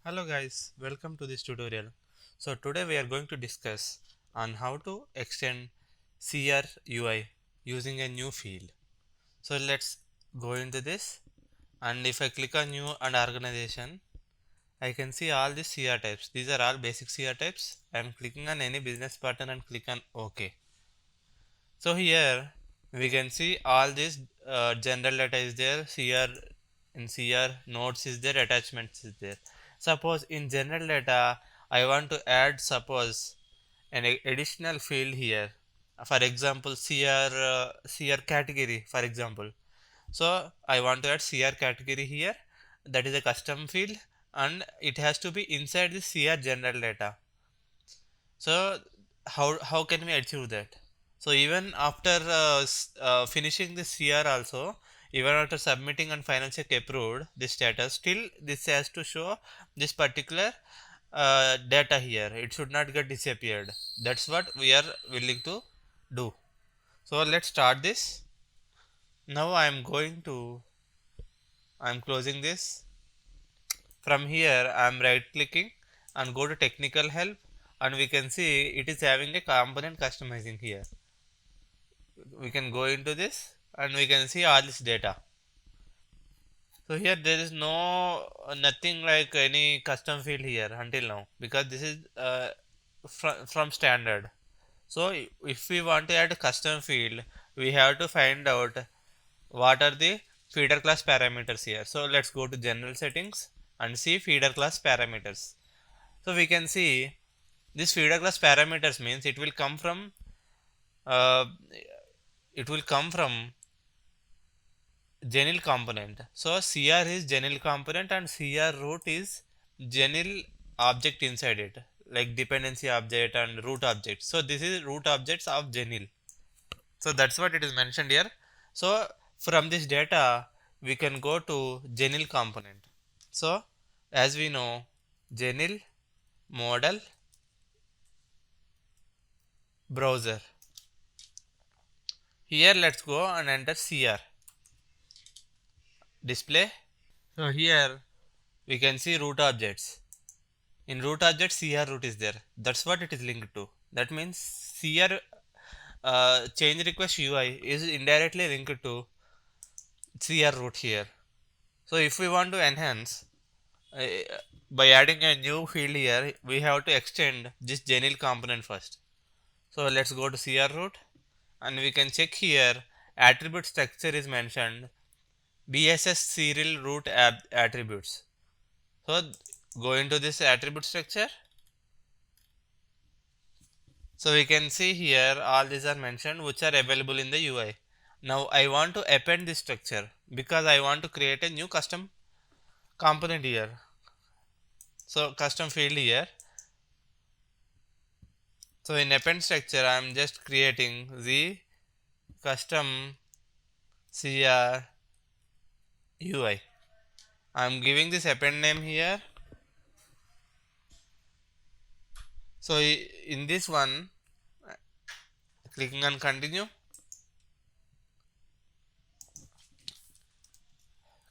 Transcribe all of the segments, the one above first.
Hello guys, welcome to this tutorial. So today we are going to discuss on how to extend CR UI using a new field. So let's go into this, and if I click on new and organization, I can see all these CR types. These are all basic CR types. I am clicking on any business button and click on OK. So here we can see all this general data is there, CR in CR, nodes is there, attachments is there. Suppose in general data I want to add suppose an additional field here. For example, CR category for example. So I want to add CR category here. That is a custom field and it has to be inside the CR general data. So how can we achieve that? So even after finishing this CR also, even after submitting and final check approved this status, still this has to show this particular data here. It should not get disappeared. That's what we are willing to do. So let's start this. Now I'm closing this. From here I'm right clicking and go to technical help, and we can see it is having a component customizing here. We can go into this and we can see all this data. So here there is nothing like any custom field here until now, because this is from standard. So if we want to add a custom field, we have to find out what are the feeder class parameters here. So let's go to general settings and see feeder class parameters. So we can see this feeder class parameters means uh, it will come from genil component. So CR is genil component and CR root is genil object inside it, like dependency object and root object. So this is root objects of genil. So that's what it is mentioned here. So from this data we can go to genil component. So as we know, genil model browser. Here let's go and enter CR display. So here we can see root objects. In root object CR root is there. That's what it is linked to. That means CR change request UI is indirectly linked to CR root here. So if we want to enhance uh, by adding a new field here, we have to extend this genil component first. So let's go to CR root and we can check here attribute structure is mentioned, BSS serial root attributes. So go into this attribute structure. So we can see here all these are mentioned which are available in the UI. Now I want to append this structure because I want to create a new custom component here. So custom field here. So in append structure I am just creating the custom CR UI. I am giving this append name here. So in this one, clicking on continue,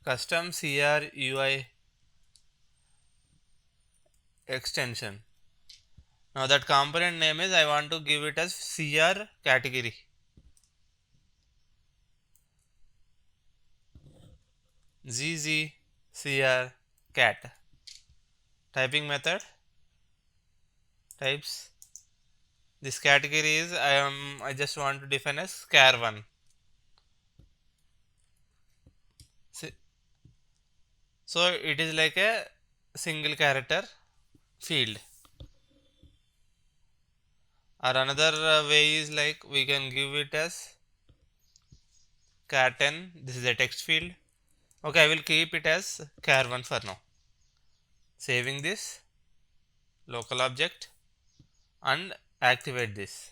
custom CR UI extension. Now that component name is I want to give it as CR category. ZZCR cat. Typing method types. This category is I just want to define as char1. So it is like a single character field. Or another way is like we can give it as char10. This is a text field. Okay, I will keep it as char1 for now. Saving this local object and activate this.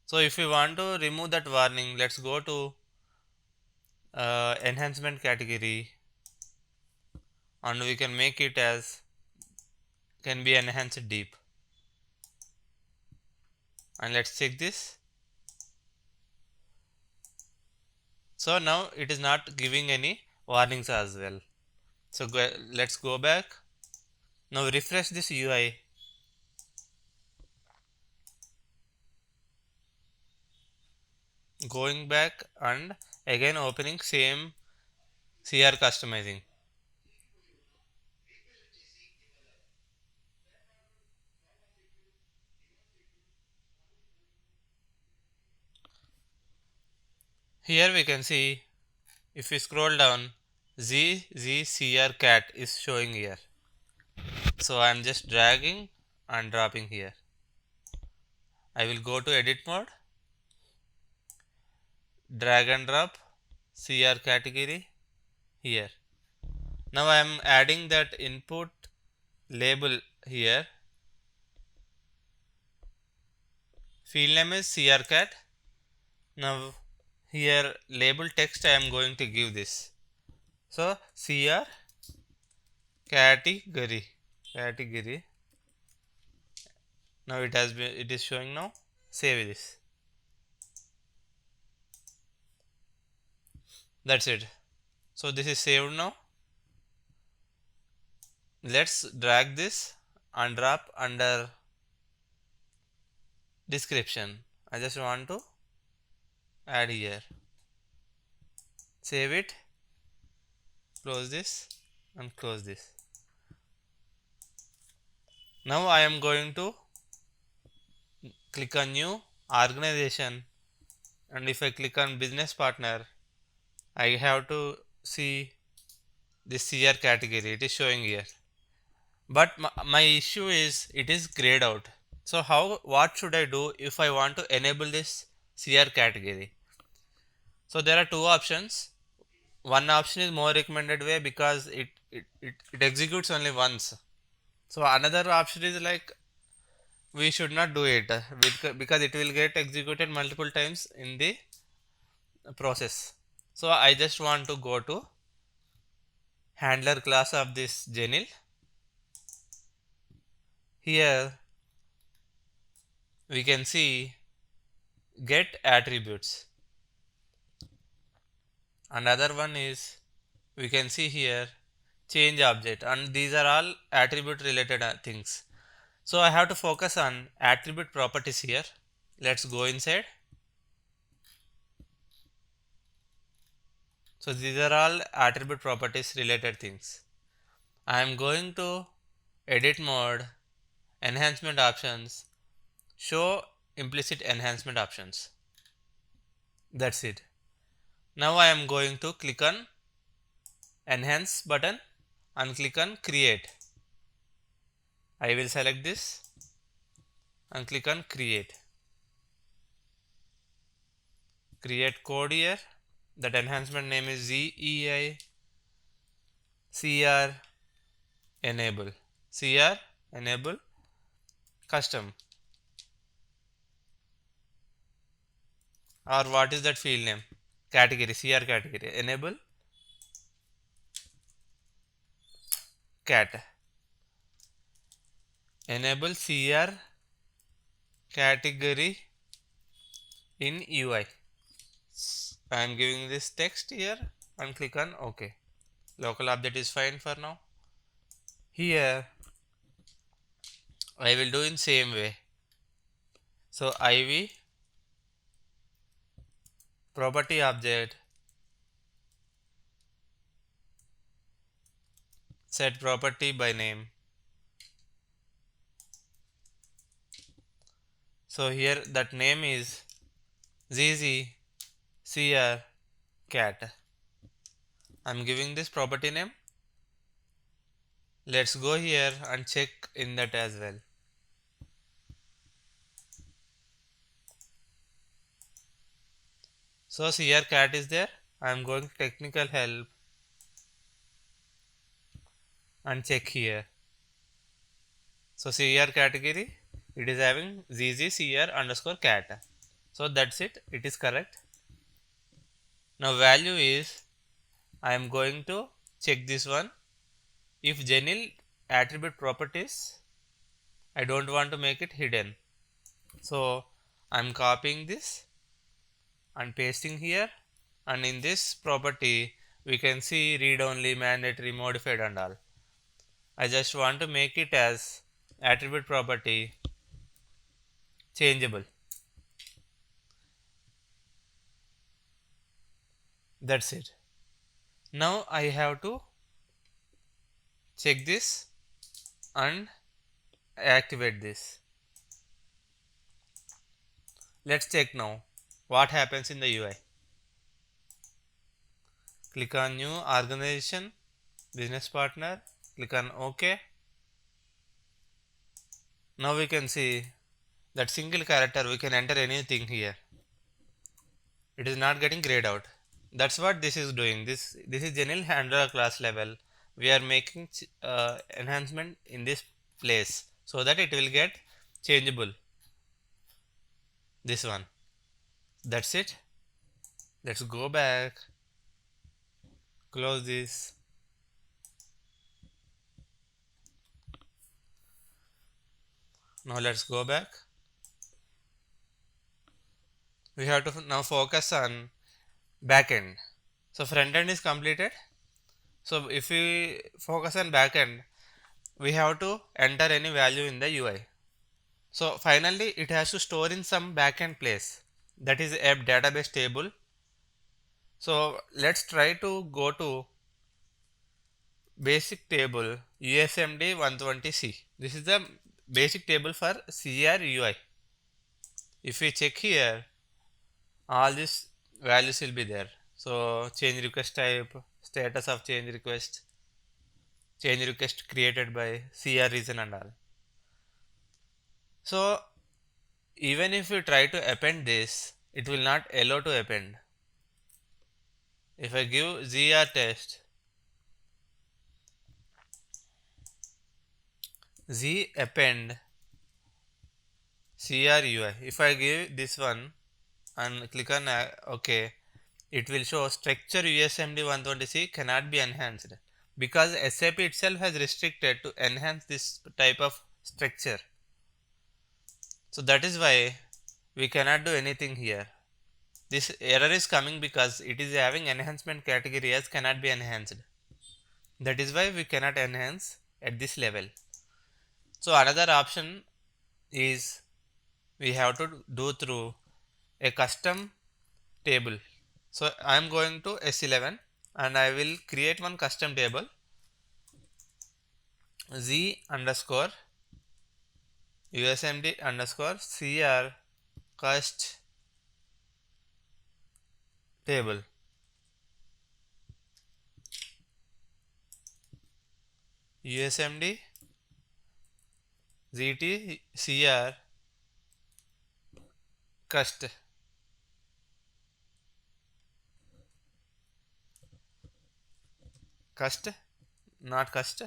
So if we want to remove that warning, let's go to enhancement category and we can make it as can be enhanced deep, and let's check this. So now it is not giving any warnings as well. So let's go back. Now refresh this UI. Going back and again opening same CR customizing. Here we can see, if we scroll down, ZZCR cat is showing here. So I am just dragging and dropping here. I will go to edit mode, drag and drop CR category here. Now I am adding that input label here. Field name is CR cat. Now here label text I am going to give this. So CR category. Now it is showing now. Save this. That's it. So this is saved now. Let's drag this and drop under description. I just want to add here. Save it. Close this and close this. Now I am going to click on new organization, and if I click on business partner, I have to see this CR category. It is showing here, but my issue is it is grayed out. So what should I do if I want to enable this CR category? So there are two options. One option is more recommended way because it executes only once. So another option is like we should not do it because it will get executed multiple times in the process. So I just want to go to handler class of this Genil. Here we can see get attributes. Another one is we can see here change object, and these are all attribute related things. So I have to focus on attribute properties here. Let's go inside. So these are all attribute properties related things. I am going to edit mode, enhancement options, show implicit enhancement options. That's it. Now I am going to click on enhance button and click on create. I will select this and click on create. Create code here. That enhancement name is ZEI CR enable. CR enable custom. Or what is that field name? Category, CR category. Enable cat. Enable CR category in UI. I am giving this text here and click on OK. Local update is fine for now. Here I will do in same way. So IV property object set property by name. So here that name is ZZCR cat. I'm giving this property name. Let's go here and check in that as well. So CR cat is there. I'm going to technical help and check here. So CR category, it is having ZZCR underscore cat. So that's it. It is correct. Now value is, I am going to check this one. If Genil attribute properties, I don't want to make it hidden. So I'm copying this and pasting here, and in this property we can see read only, mandatory, modified and all. I just want to make it as attribute property changeable. That's it. Now I have to check this and activate this. Let's check now what happens in the UI. Click on new organization, business partner, click on OK. Now we can see that single character, we can enter anything here. It is not getting grayed out. That's what this is doing. This is general handler class level. We are making enhancement in this place so that it will get changeable. This one. That's it. Let's go back. Close this. Now let's go back. We have to now focus on backend. So front end is completed. So if we focus on backend, we have to enter any value in the UI. So finally it has to store in some backend place, that is a database table. So let's try to go to basic table USMD 120C. This is the basic table for CR UI. If we check here, all these values will be there. So change request type, status of change request created by CR reason and all. So even if you try to append this, it will not allow to append. If I give ZR test, Z append CR UI, if I give this one and click on OK, it will show structure USMD 120C cannot be enhanced because SAP itself has restricted to enhance this type of structure. So that is why we cannot do anything here. This error is coming because it is having enhancement category as cannot be enhanced. That is why we cannot enhance at this level. So another option is we have to do through a custom table. So I am going to S11 and I will create one custom table Z underscore USMD underscore CR cust table. USMD ZT CR cust not cust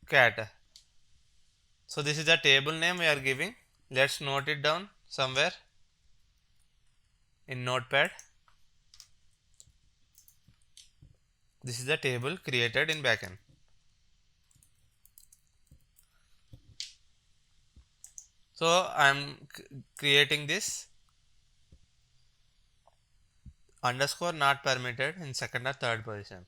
cat. So this is the table name we are giving. Let's note it down somewhere in notepad. This is the table created in backend. So I am creating this underscore not permitted in second or third position.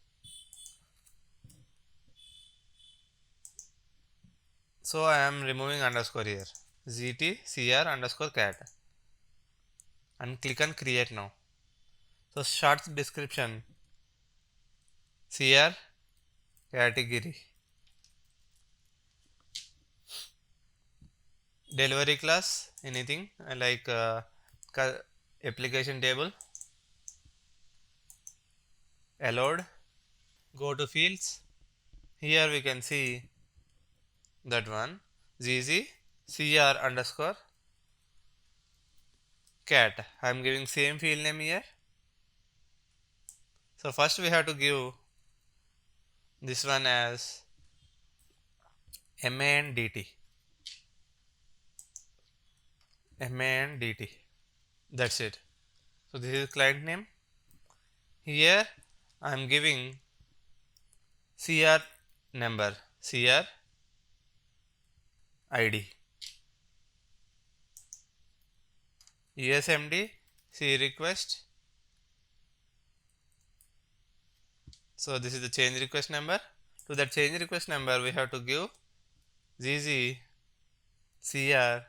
So I am removing underscore here, ZTCR underscore cat, and click on create now. So short description CR category, delivery class anything like application table, allowed, go to fields. Here we can see that one ZZCR underscore cat. I am giving same field name here. So first we have to give this one as MANDT. That's it. So this is client name. Here I am giving CR number, CR ID, USMD C request So this is the change request number. To that change request number we have to give ZZ CR.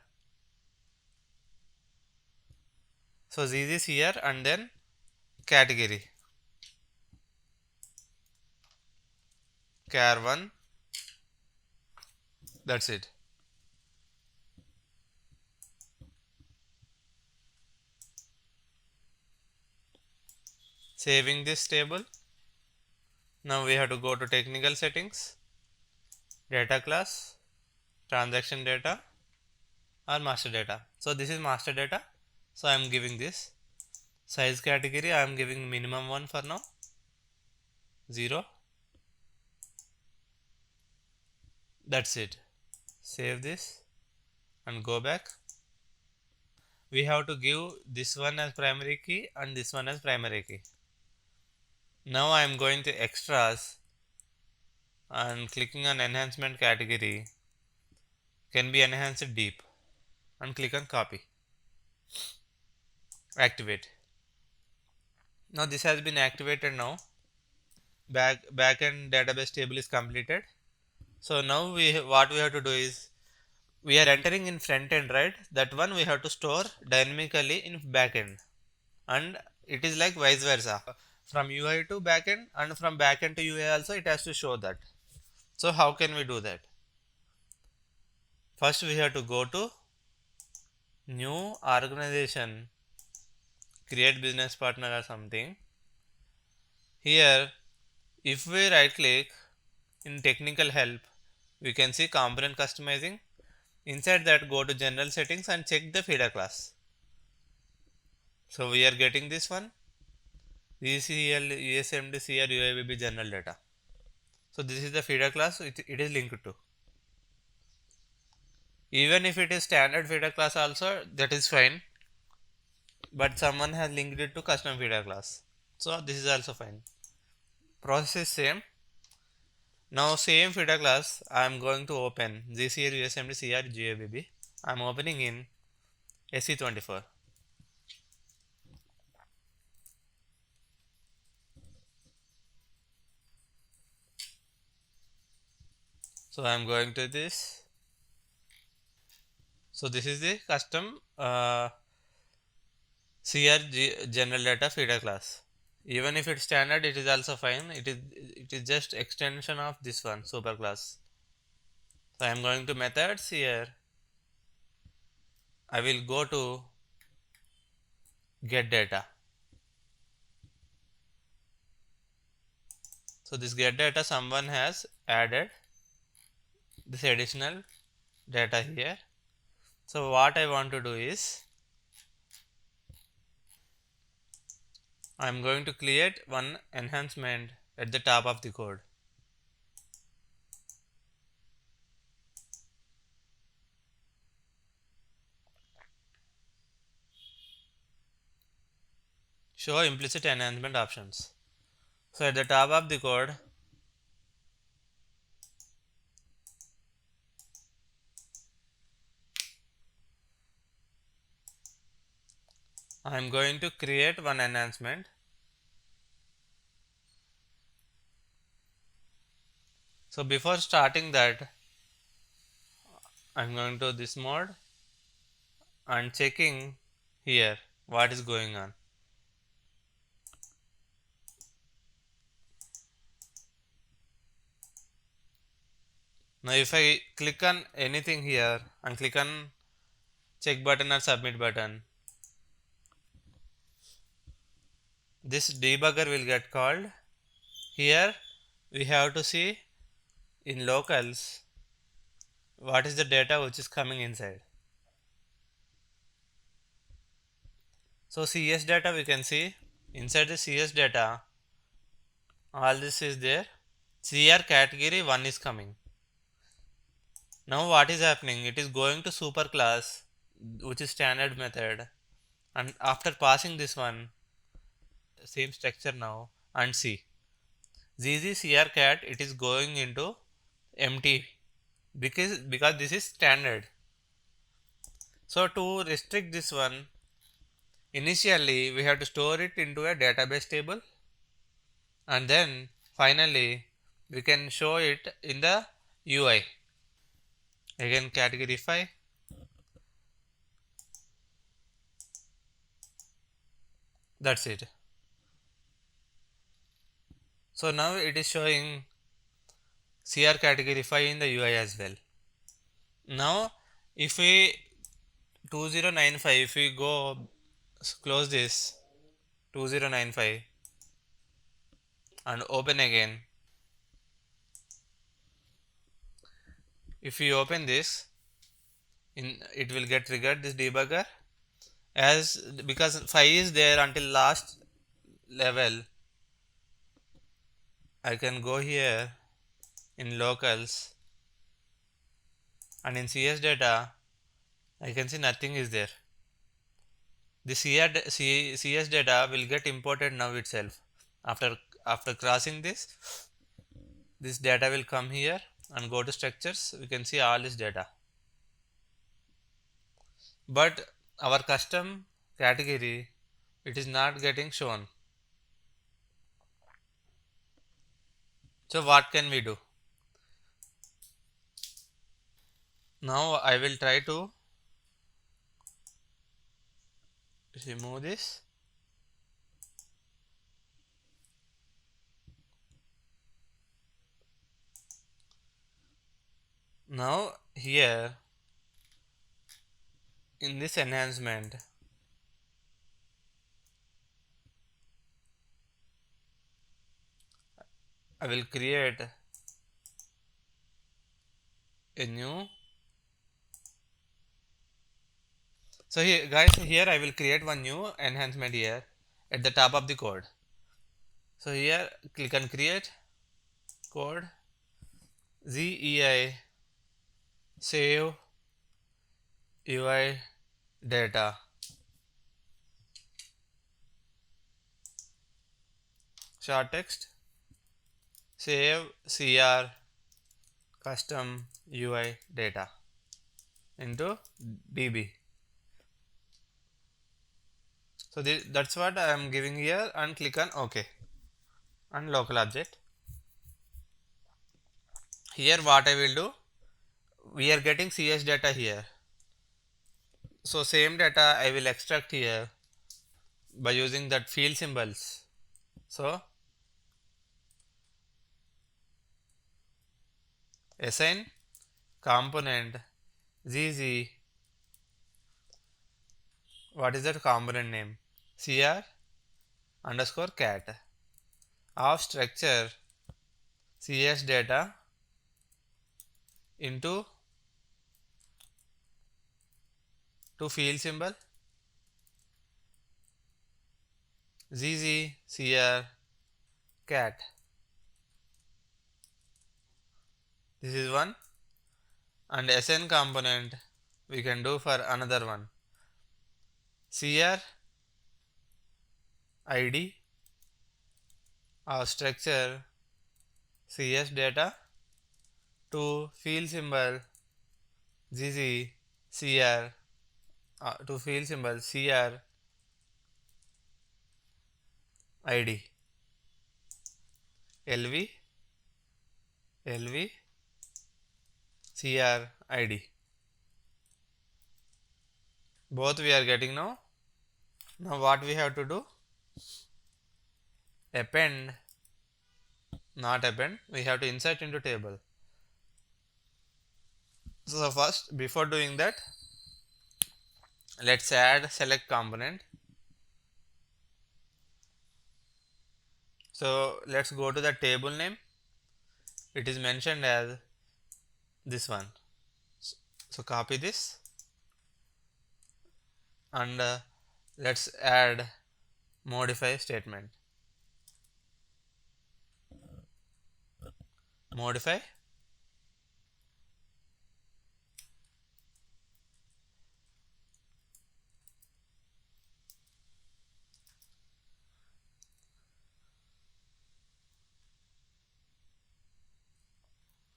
So ZZ CR and then category char1. That's it. Saving this table. Now we have to go to technical settings, data class, transaction data or master data. So this is master data. So I am giving this size category. I am giving minimum one for now, 0. That's it. Save this and go back. We have to give this one as primary key and this one as primary key. Now I am going to extras and clicking on enhancement category can be enhanced deep and click on copy. Activate. Now this has been activated now. Backend database table is completed. So now what we have to do is we are entering in front end, right? That one we have to store dynamically in backend, and it is like vice versa from UI to backend and from backend to UI also it has to show that. So how can we do that? First we have to go to new organization, create business partner or something. Here if we right click in technical help, we can see component customizing. Inside that go to general settings and check the feeder class. So we are getting this one, ECL, ESMD, CR, UIVB general data. So this is the feeder class it is linked to. Even if it is standard feeder class also, that is fine, but someone has linked it to custom feeder class. So this is also fine. Process is same. Now same feeder class I am going to open GCL, USMD, CR, GABB. I am opening in SE24. So I am going to this. So this is the custom CR general data feeder class. Even if it's standard, it is also fine. It is just extension of this one superclass. So I am going to methods here. I will go to get data. So this get data someone has added this additional data here. So what I want to do is I am going to create one enhancement at the top of the code. Show implicit enhancement options. So at the top of the code, I am going to create one enhancement. So before starting that, I am going to this mode and checking here what is going on. Now if I click on anything here and click on check button or submit button, this debugger will get called. Here we have to see in locals what is the data which is coming inside. So CS data we can see inside the CS data all this is there. CR category 1 is coming. Now what is happening? It is going to superclass which is standard method, and after passing this one same structure now and see ZZCR cat it is going into empty because this is standard. So to restrict this one, initially we have to store it into a database table and then Finally, we can show it in the UI. Again, categorify. That's it. So now it is showing CR categorify in the UI as well. Now, if we 2095, if we go close this 2095 and open again, if we open this, it will get triggered this debugger as because 5 is there until last level. I can go here in locals and in CS data I can see nothing is there. The CS data will get imported now itself. After crossing this data will come here and go to structures. We can see all this data. But our custom category, it is not getting shown. So what can we do? Now I will try to remove this. Now here in this enhancement, I will create a new. So here guys, here I will create one new enhancement here at the top of the code. So here click on create code, ZEI save UI data, short text, save CR custom UI data into DB. So that's what I am giving here and click on OK and local object. Here what I will do, we are getting CS data here. So same data I will extract here by using that field symbols. So assign component ZZ, what is that component name? CR underscore cat of structure CS data into to field symbol ZZ CR cat. This is one, and SN component we can do for another one. CR ID of structure CS data to field symbol ZZ CR to field symbol CR ID LV CR ID. Both we are getting now. Now what we have to do? Append, not append, we have to insert into table. So first, before doing that, let's add select component. So let's go to the table name. It is mentioned as this one. So copy this and let's add modify statement. Modify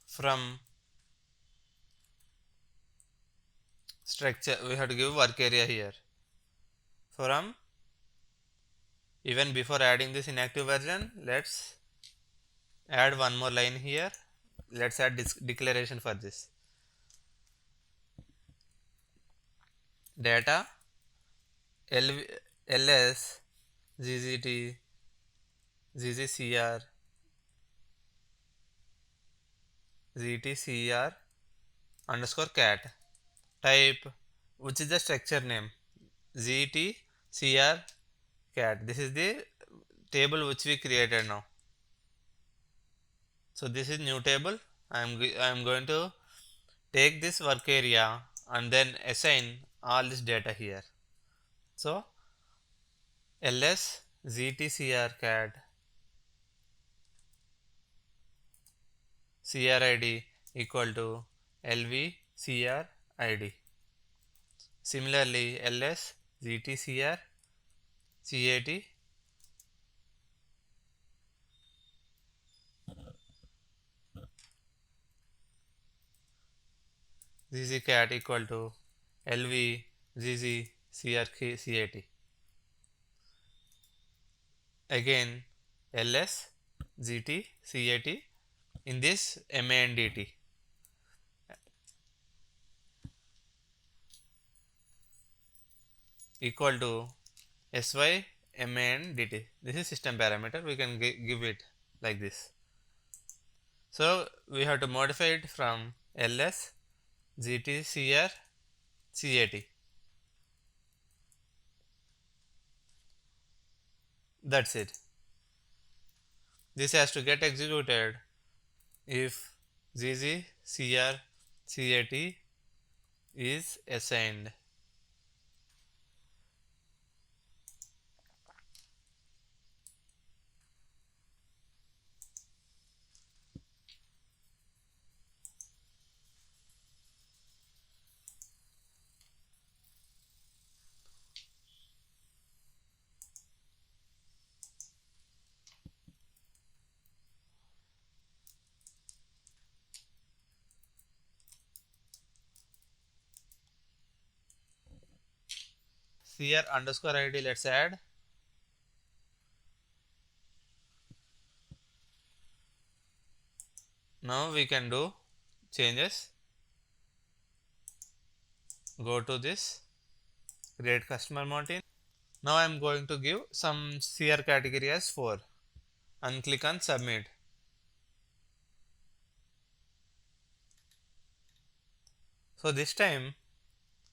from structure, we have to give work area here. From, even before adding this inactive version, let's add one more line here. Let's add this declaration for this. Data LV, ls gzt ggcr gtcr underscore cat. Type, which is the structure name, gtcr cat. This is the table which we created now. So this is new table. I'm going to take this work area and then assign all this data here. So ls gtcr cat crid equal to lvcrid. Similarly, ls gtcr cat ggcat equal to lvggcrcat. Again ls gtcat in this mandt equal to symandt. This is system parameter. We can give it like this. So we have to modify it from ls gtcr cat. That's it. This has to get executed if ggcr cat is assigned. Cr underscore id, let's add. Now we can do changes. Go to this, create customer mountain. Now I am going to give some CR category as 4 and click on submit. So this time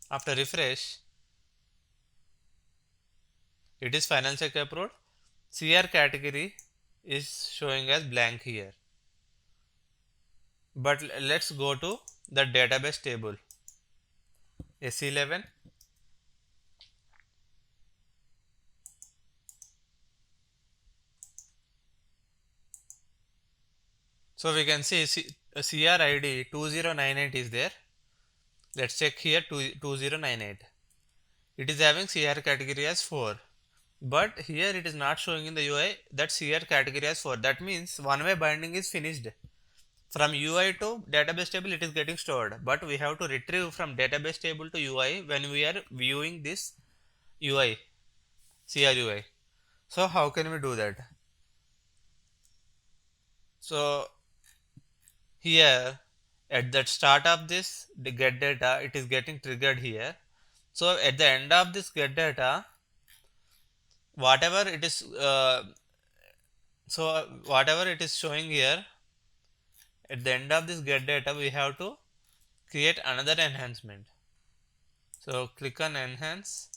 after refresh, it is final check approved. CR category is showing as blank here. But let's go to the database table. S11. So we can see CR ID 2098 is there. Let's check here 2098. It is having CR category as 4. But here it is not showing in the UI that CR category as 4. That means one-way binding is finished. From UI to database table it is getting stored. But we have to retrieve from database table to UI when we are viewing this UI, CR UI. So how can we do that? So here at the start of this the get data, it is getting triggered here. So at the end of this get data, whatever it is whatever it is showing here, at the end of this get data we have to create another enhancement. So click on enhance,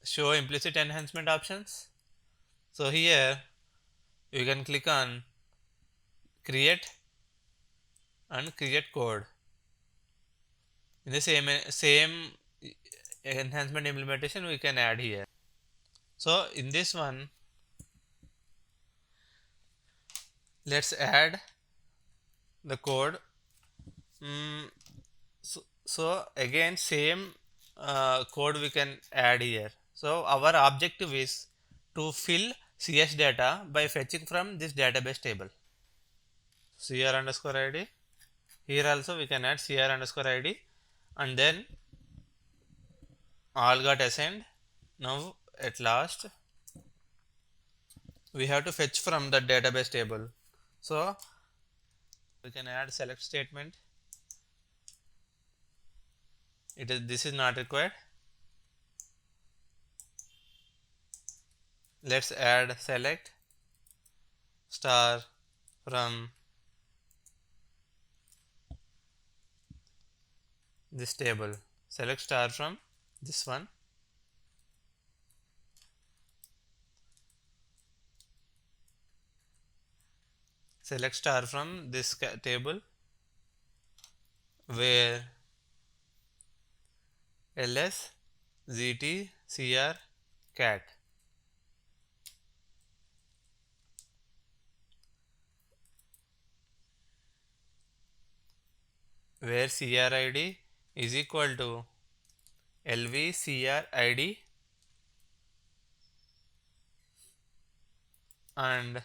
show implicit enhancement options. So here you can click on create and create code. In the same enhancement implementation we can add here. So in this one, let's add the code. So again same code we can add here. So our objective is to fill CS data by fetching from this database table. CR underscore ID. Here also we can add CR underscore ID and then all got assigned. Now at last we have to fetch from the database table. So we can add select statement. This is not required. Let's add select star from this table. Select star from this one. Select star from this table where ls zt cr cat, where crid is equal to lv crid and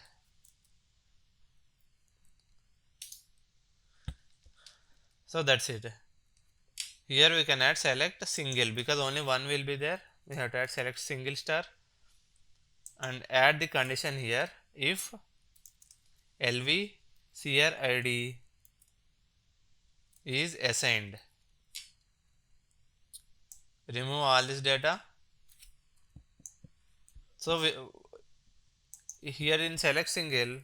so that's it. Here we can add select single because only one will be there. We have to add select single star and add the condition here if lv crid is assigned. Remove all this data. So here in select single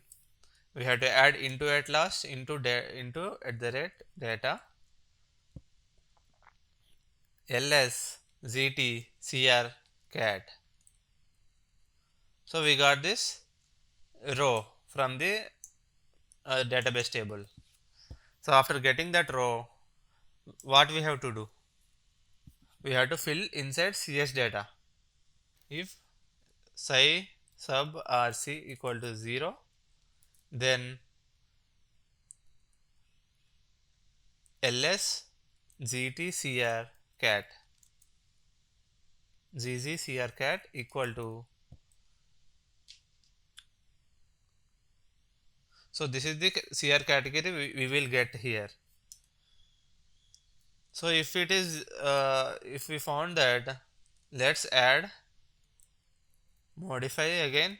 we have to add into at last into at the rate data ls zt cr cat. So we got this row from the database table. So after getting that row, what we have to do? We have to fill inside cs data. If psi sub rc equal to 0, then ls zt cr cat zz cr cat equal to, so this is the cr category we will get here. So if it is if we found that, let's add modify again,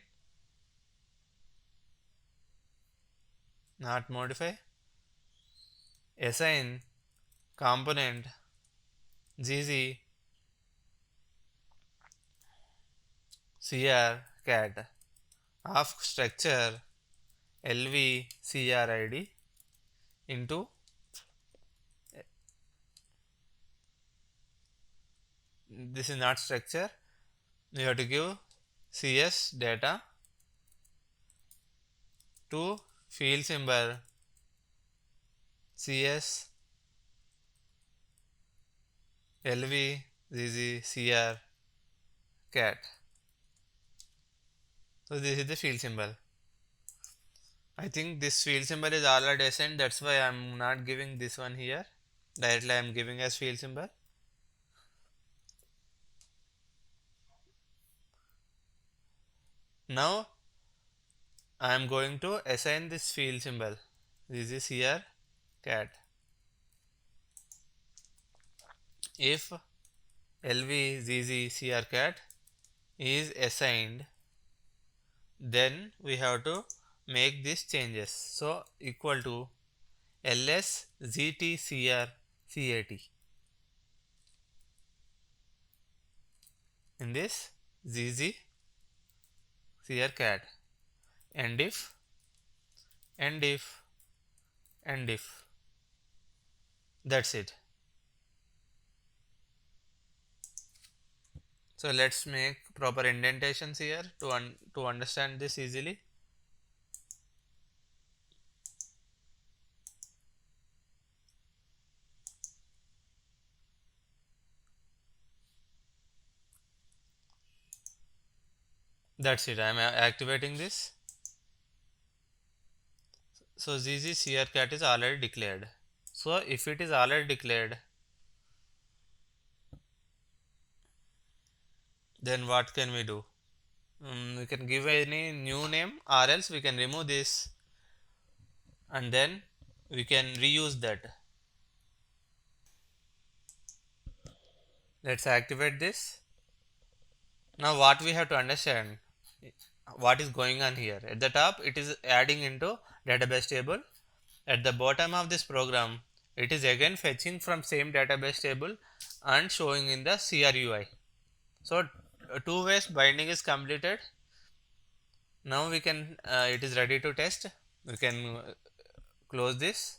not modify, assign component zz cr cat of structure lv crid into this is not structure, you have to give cs data to field symbol cs lv zz cr cat. So this is the field symbol. I think this field symbol is already assigned, that's why I am not giving this one here. Directly I am giving as field symbol. Now I am going to assign this field symbol. This is here cat. If lvzzcr cat is assigned, then we have to make these changes. So equal to ls ztcr cat in this zz cr cat, and if and if and if, that's it. So let's make proper indentations here to understand this easily. That's it. I am activating this. So ZZ cat is already declared. So if it is already declared, then what can we do? We can give any new name, or else we can remove this and then we can reuse that. Let's activate this. Now what we have to understand, what is going on here. At the top it is adding into database table. At the bottom of this program it is again fetching from same database table and showing in the CRUI. So two ways binding is completed. Now we can it is ready to test. We can close this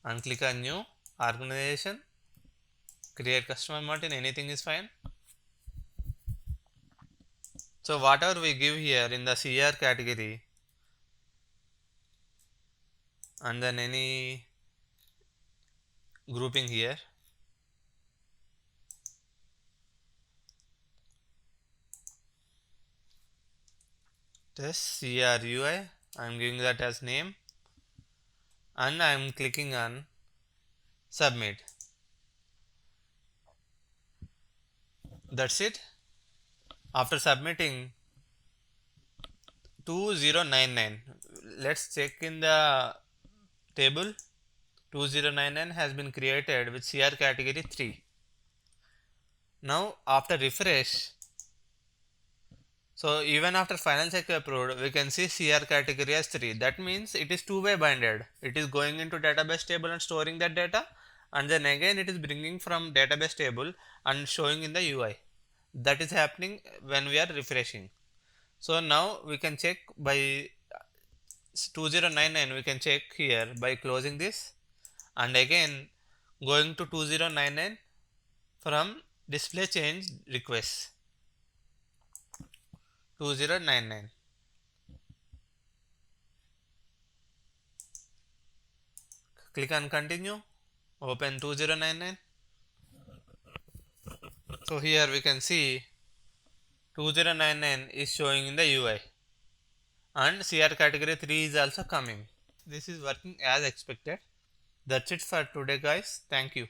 and click on new organization, create customer martin, anything is fine. So whatever we give here in the CR category and then any grouping here, test CRUI, I am giving that as name and I am clicking on submit. That's it. After submitting 2099, let's check in the table. 2099 has been created with CR category 3. Now after refresh, so even after final check approved, we can see CR category as 3. That means it is two-way binded. It is going into database table and storing that data, and then again it is bringing from database table and showing in the UI. That is happening when we are refreshing. So now we can check by 2099, we can check here by closing this and again going to 2099 from display change request 2099. Click on continue, open 2099. So here we can see 2099 is showing in the UI and CR category 3 is also coming. This is working as expected. That's it for today guys. Thank you.